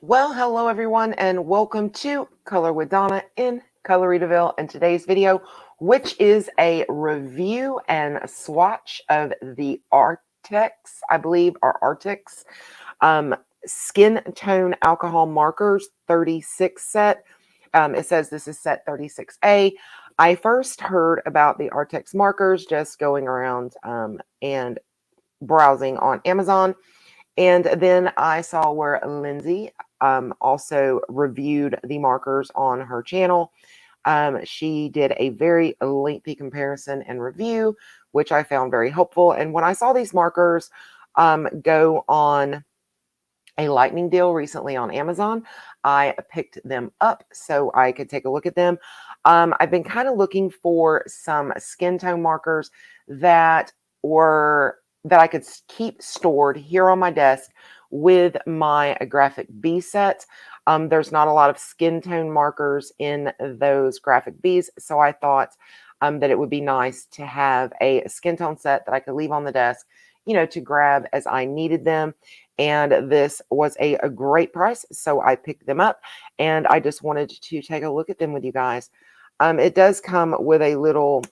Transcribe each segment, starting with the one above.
Well, hello everyone, and welcome to Color with Donna in Coloritaville. And today's video, which is a review and swatch of the Arrtx, I believe, or Arrtx Skin Tone Alcohol Markers 36 set. It says this is set 36A. I first heard about the Arrtx markers just going around and browsing on Amazon. And then I saw where Lindsay also reviewed the markers on her channel. She did a very lengthy comparison and review, which I found very helpful. And when I saw these markers go on a lightning deal recently on Amazon, I picked them up so I could take a look at them. I've been kind of looking for some skin tone markers that I could keep stored here on my desk with my graphic B set. There's not a lot of skin tone markers in those graphic Bs, so I thought that it would be nice to have a skin tone set that I could leave on the desk, to grab as I needed them. And this was a great price, so I picked them up, and I just wanted to take a look at them with you guys. It does come with a little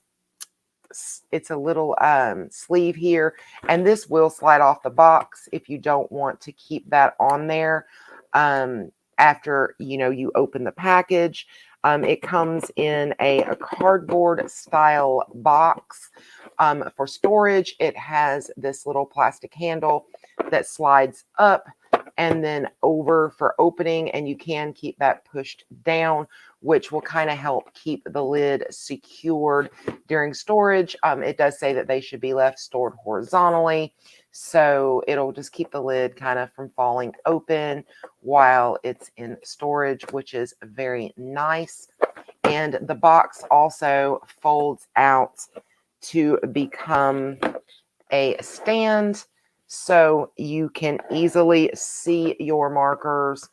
sleeve here, and this will slide off the box if you don't want to keep that on there after you open the package. It comes in a cardboard style box for storage. It has this little plastic handle that slides up and then over for opening, and you can keep that pushed down, which will kind of help keep the lid secured during storage. It does say that they should be left stored horizontally, so it'll just keep the lid kind of from falling open while it's in storage, which is very nice. And the box also folds out to become a stand, so you can easily see your markers.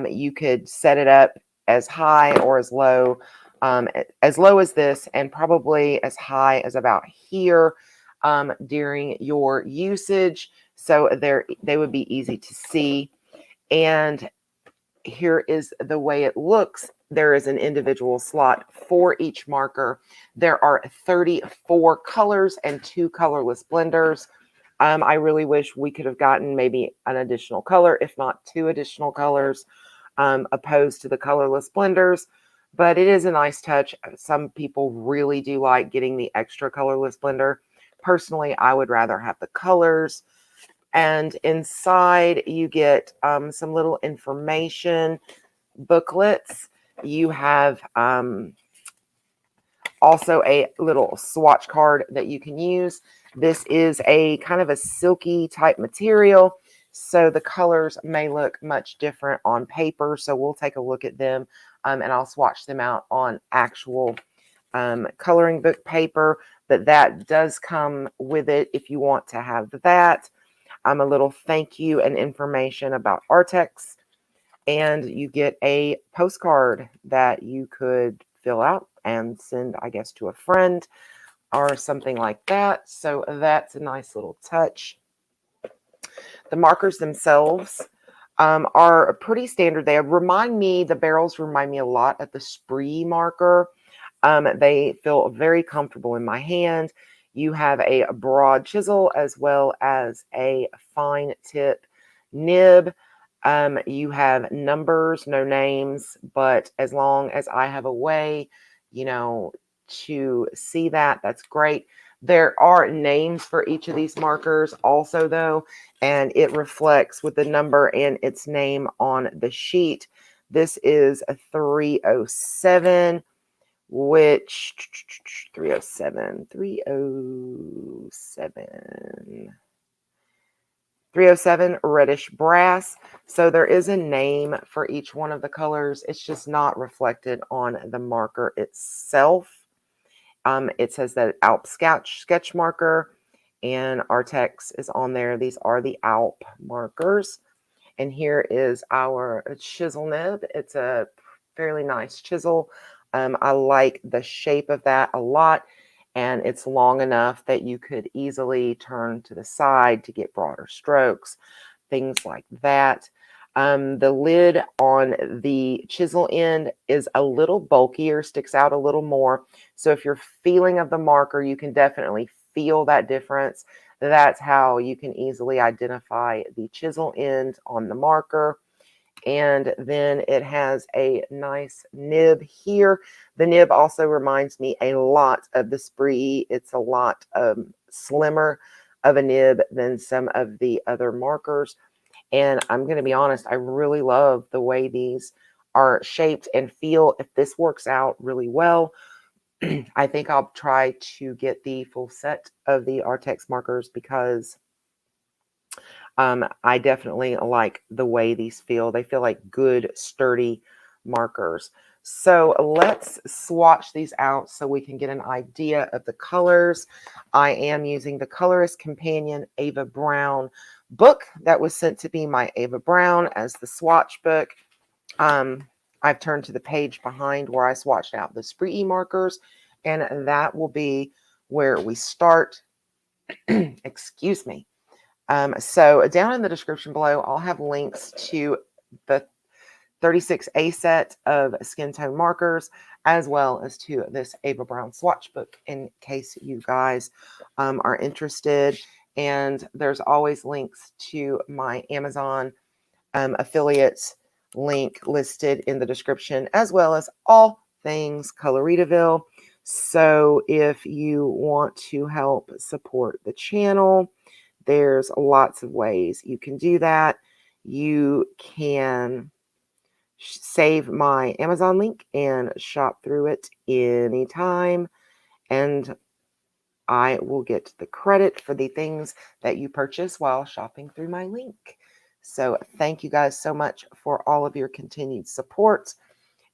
You could set it up as high or as low as this, and probably as high as about here during your usage, so they would be easy to see. And here is the way it looks. There is an individual slot for each marker. There are 34 colors and 2 colorless blenders. I really wish we could have gotten maybe an additional color, if not 2 additional colors, opposed to the colorless blenders. But it is a nice touch. Some people really do like getting the extra colorless blender. Personally, I would rather have the colors. And inside you get some little information booklets. You have also a little swatch card that you can use. This is a kind of a silky type material, so the colors may look much different on paper. So we'll take a look at them and I'll swatch them out on actual coloring book paper. But that does come with it if you want to have that. A little thank you and information about Arrtx. And you get a postcard that you could fill out and send, I guess, to a friend or something like that. So that's a nice little touch. The markers themselves are pretty standard. The barrels remind me a lot of the Spree marker. They feel very comfortable in my hand. You have a broad chisel as well as a fine tip nib. You have numbers, no names, but as long as I have a way, to see that, that's great. There are names for each of these markers also, though, and it reflects with the number and its name on the sheet. This is a 307, which 307 reddish brass. So there is a name for each one of the colors. It's just not reflected on the marker itself. It says that Alp sketch marker, and Arrtx is on there. These are the Alp markers. And here is our chisel nib. It's a fairly nice chisel. I like the shape of that a lot, and it's long enough that you could easily turn to the side to get broader strokes, things like that. The lid on the chisel end is a little bulkier, sticks out a little more. So if you're feeling of the marker, you can definitely feel that difference. That's how you can easily identify the chisel end on the marker. And then it has a nice nib here. The nib also reminds me a lot of the Spree. It's a lot slimmer of a nib than some of the other markers. And I'm going to be honest, I really love the way these are shaped and feel. If this works out really well, I think I'll try to get the full set of the Arrtx markers because I definitely like the way these feel. They feel like good, sturdy markers. So let's swatch these out so we can get an idea of the colors. I am using the Colorist Companion Ava Brown book that was sent to me by Ava Brown as the swatch book. I've turned to the page behind where I swatched out the Spree markers, and that will be where we start. Excuse me. So down in the description below, I'll have links to the 36A set of Skintone markers, as well as to this Ava Brown swatch book in case you guys are interested. And there's always links to my Amazon affiliates link listed in the description, as well as all things Coloritaville. So if you want to help support the channel, there's lots of ways you can do that. You can save my Amazon link and shop through it anytime, and I will get the credit for the things that you purchase while shopping through my link. So thank you guys so much for all of your continued support.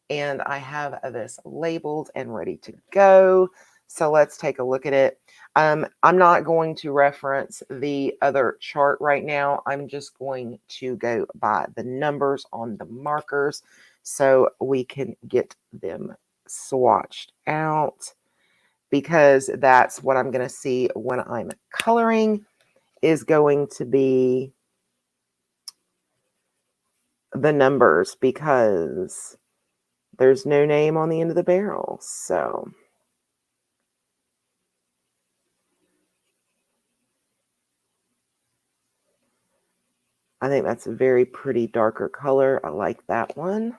And I have this labeled and ready to go. So let's take a look at it. I'm not going to reference the other chart right now. I'm just going to go by the numbers on the markers so we can get them swatched out, because that's what I'm going to see when I'm coloring is going to be the numbers, because there's no name on the end of the barrel. So I think that's a very pretty darker color. I like that one.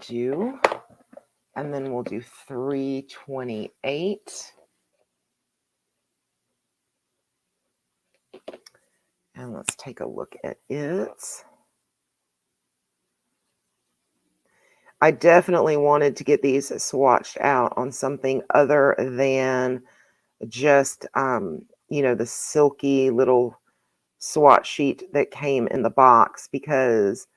And then we'll do 328. And let's take a look at it. I definitely wanted to get these swatched out on something other than just, you know, the silky little swatch sheet that came in the box, because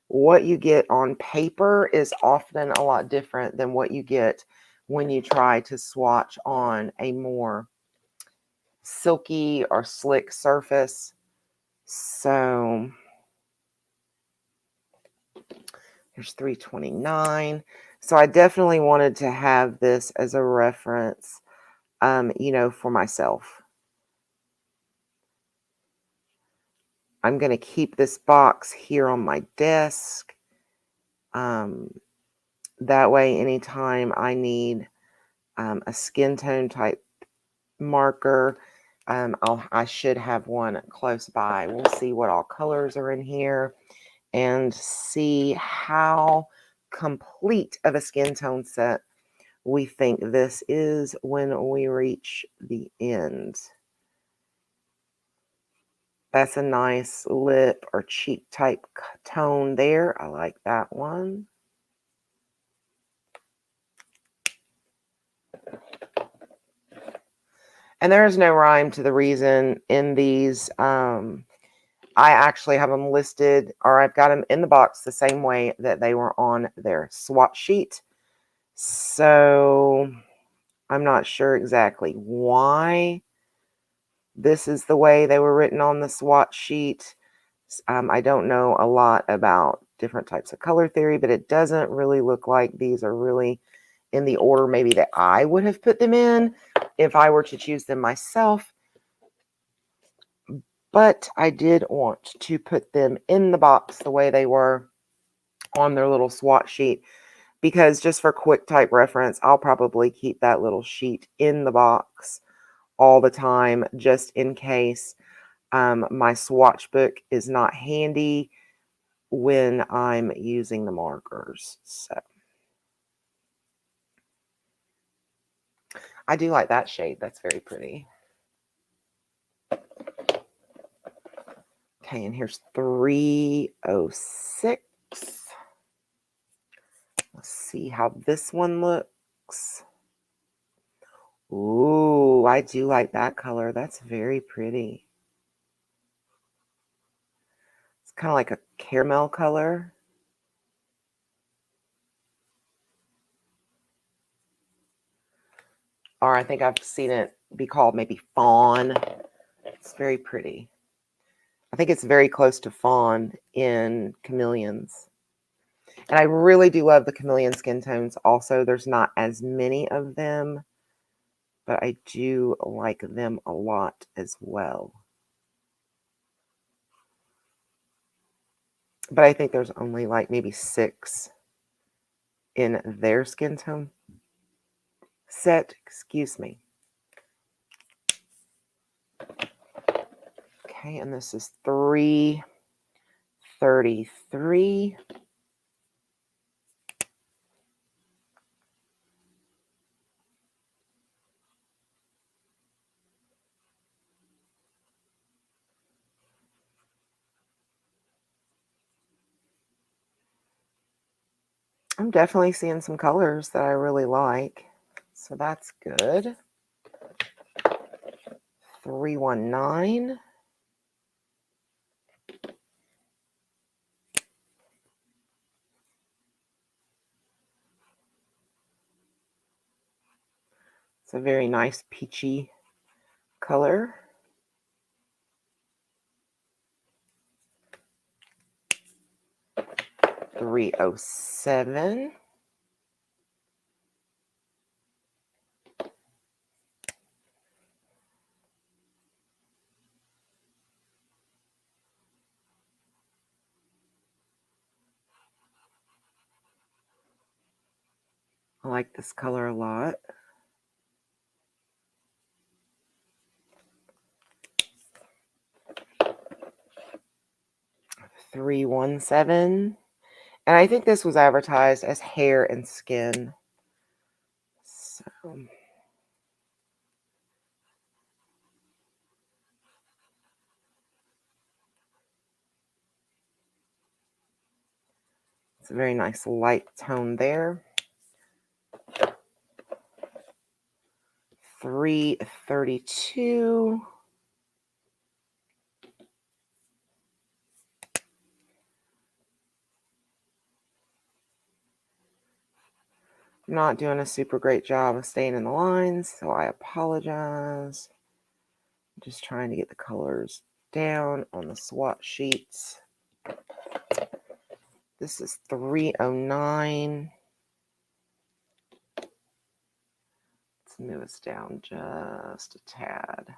what you get on paper is often a lot different than what you get when you try to swatch on a more silky or slick surface. So here's 329. So I definitely wanted to have this as a reference, you know, for myself. I'm going to keep this box here on my desk. That way, anytime I need a skin tone type marker, I should have one close by. We'll see what all colors are in here and see how complete of a skin tone set we think this is when we reach the end. That's a nice lip or cheek type tone there. I like that one. And there is no rhyme to the reason in these. I actually have them listed, or I've got them in the box the same way that they were on their swatch sheet. So I'm not sure exactly why this is the way they were written on the swatch sheet. I don't know a lot about different types of color theory, but it doesn't really look like these are really in the order maybe that I would have put them in if I were to choose them myself. But I did want to put them in the box the way they were on their little swatch sheet, because just for quick type reference, I'll probably keep that little sheet in the box all the time, just in case my swatch book is not handy when I'm using the markers. So I do like that shade. That's very pretty. Okay, and here's 306. Let's see how this one looks. Ooh, I do like that color. That's very pretty. It's kind of like a caramel color. Or I think I've seen it be called maybe fawn. It's very pretty. I think it's very close to fawn in chameleons. And I really do love the chameleon skin tones also. There's not as many of them, but I do like them a lot as well. But I think there's only like maybe 6 in their skin tone set. Excuse me. Okay, and this is 333. I'm definitely seeing some colors that I really like, so that's good. 319. It's a very nice peachy color. 307. I like this color a lot. 317. And I think this was advertised as hair and skin. So it's a very nice light tone there. 332. I'm not doing a super great job of staying in the lines, so I apologize. I'm just trying to get the colors down on the swatch sheets. This is 309. Let's move us down just a tad.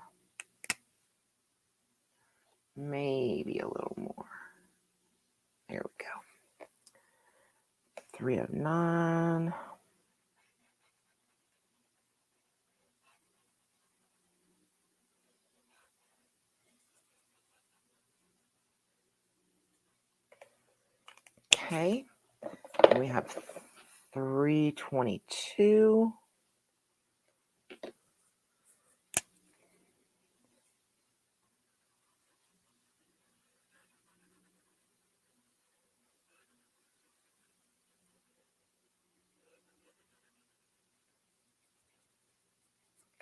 Maybe a little more. There we go. 309. Okay. And we have 322.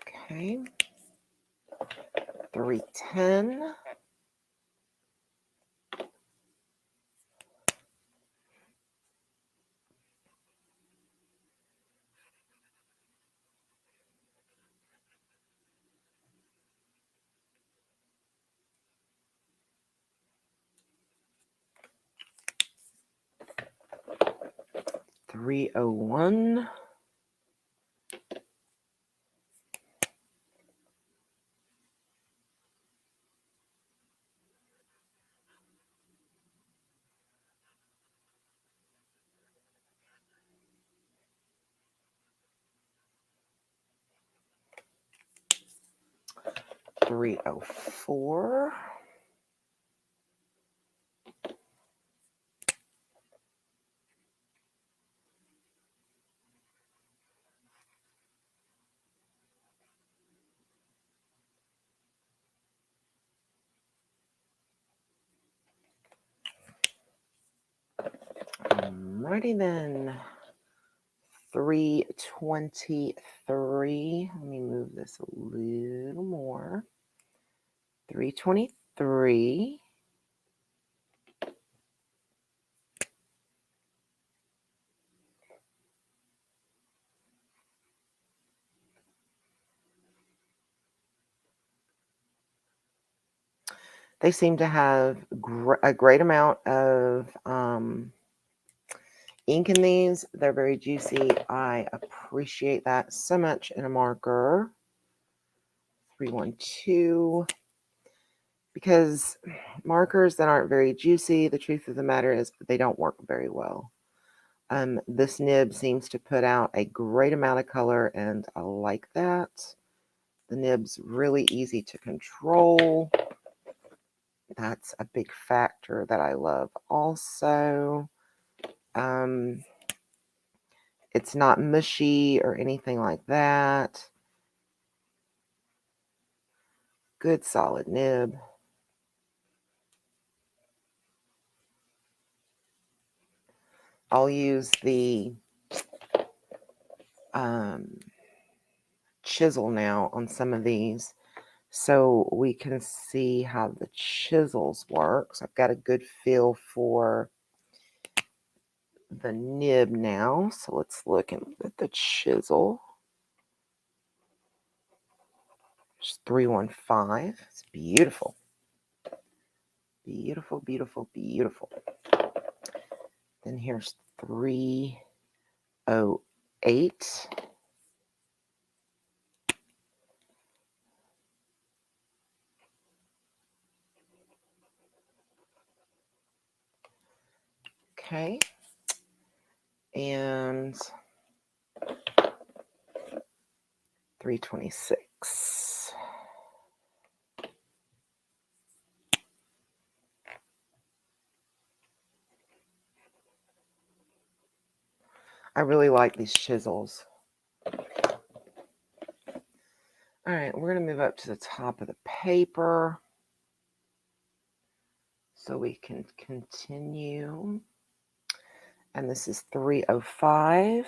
Okay. 310. $301. 304. Alrighty then. 323. Let me move this a little more. 323. They seem to have a great amount of ink in these. They're very juicy. I appreciate that so much in a marker. 312. Because markers that aren't very juicy, the truth of the matter is they don't work very well. This nib seems to put out a great amount of color, and I like that. The nib's really easy to control. That's a big factor that I love also. It's not mushy or anything like that. Good solid nib. I'll use the chisel now on some of these so we can see how the chisels work. So I've got a good feel for the nib now. So let's look at the chisel. There's 315. It's beautiful. Beautiful, beautiful, beautiful. Then here's 308. Okay. And 326. I really like these chisels. All right, we're going to move up to the top of the paper so we can continue. And this is 305.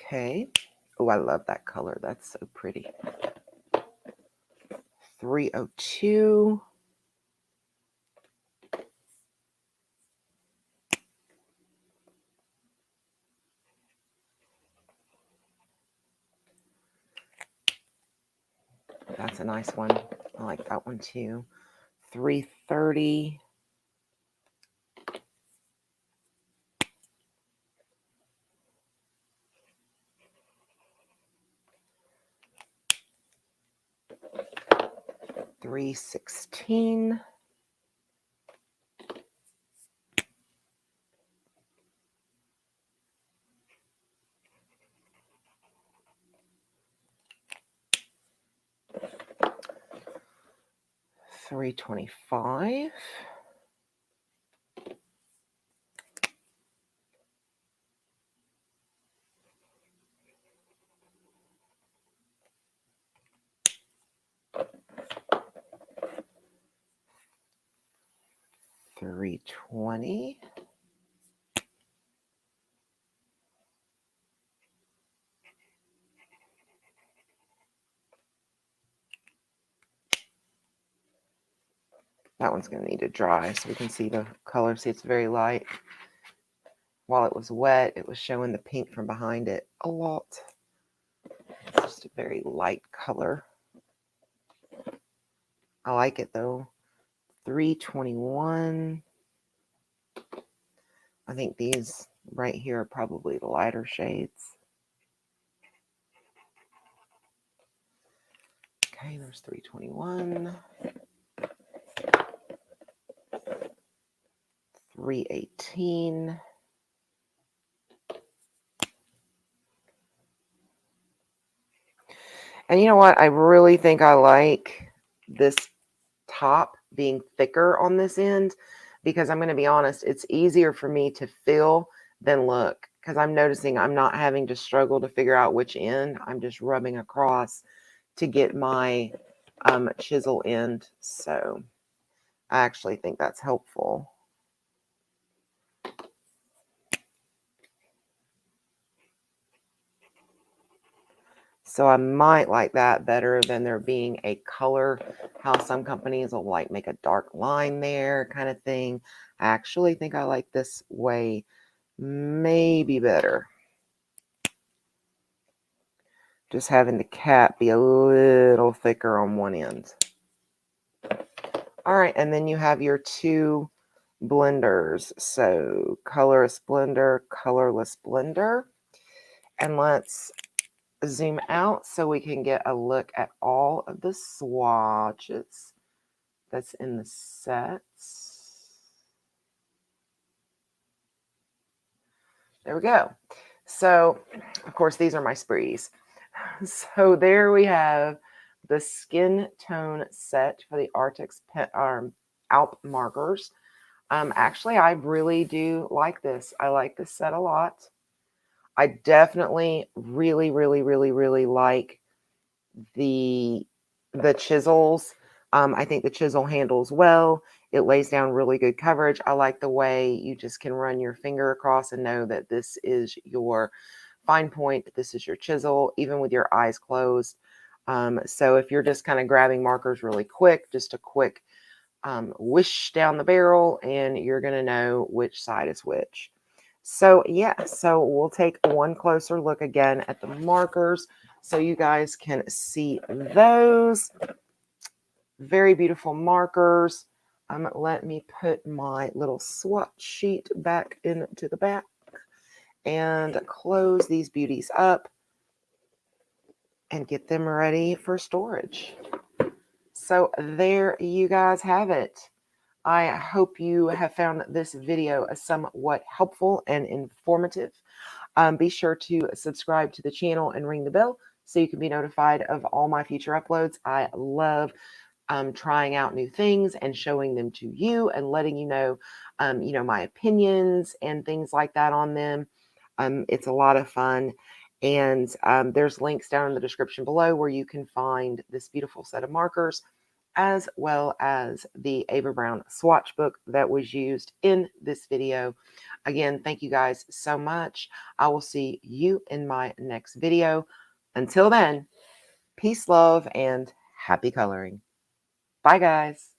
Okay. Oh, I love that color. That's so pretty. 302. That's a nice one. I like that one too. 330. $316. $325. $320. That one's going to need to dry so we can see the color. See, it's very light. While it was wet, it was showing the pink from behind it a lot. It's just a very light color. I like it though. 321. I think these right here are probably the lighter shades. Okay, there's 321. 318. And you know what? I really think I like this top being thicker on this end, because I'm going to be honest, it's easier for me to feel than look, because I'm noticing I'm not having to struggle to figure out which end. I'm just rubbing across to get my chisel end. So I actually think that's helpful. So I might like that better than there being a color, how some companies will like make a dark line there kind of thing. I actually think I like this way maybe better. Just having the cap be a little thicker on one end. All right, and then you have your two blenders. So colorless blender, colorless blender. And let's zoom out so we can get a look at all of the swatches that's in the sets. There we go. So, of course, these are my sprees. So there we have the Skintone set for the Arrtx Alp markers. Actually, I really do like this. I like this set a lot. I definitely really like the chisels. I think the chisel handles well. It lays down really good coverage. I like the way you just can run your finger across and know that this is your fine point. This is your chisel, even with your eyes closed. So if you're just kind of grabbing markers really quick, just a quick whoosh down the barrel, and you're going to know which side is which. So yeah, so we'll take one closer look again at the markers so you guys can see those. Very beautiful markers. Let me put my little swatch sheet back into the back and close these beauties up and get them ready for storage. So there you guys have it. I hope you have found this video somewhat helpful and informative. Be sure to subscribe to the channel and ring the bell so you can be notified of all my future uploads. I love trying out new things and showing them to you and letting you know, my opinions and things like that on them. It's a lot of fun. And there's links down in the description below where you can find this beautiful set of markers, as well as the Ava Brown swatch book that was used in this video. Again, thank you guys so much. I will see you in my next video. Until then, peace, love, and happy coloring. Bye, guys.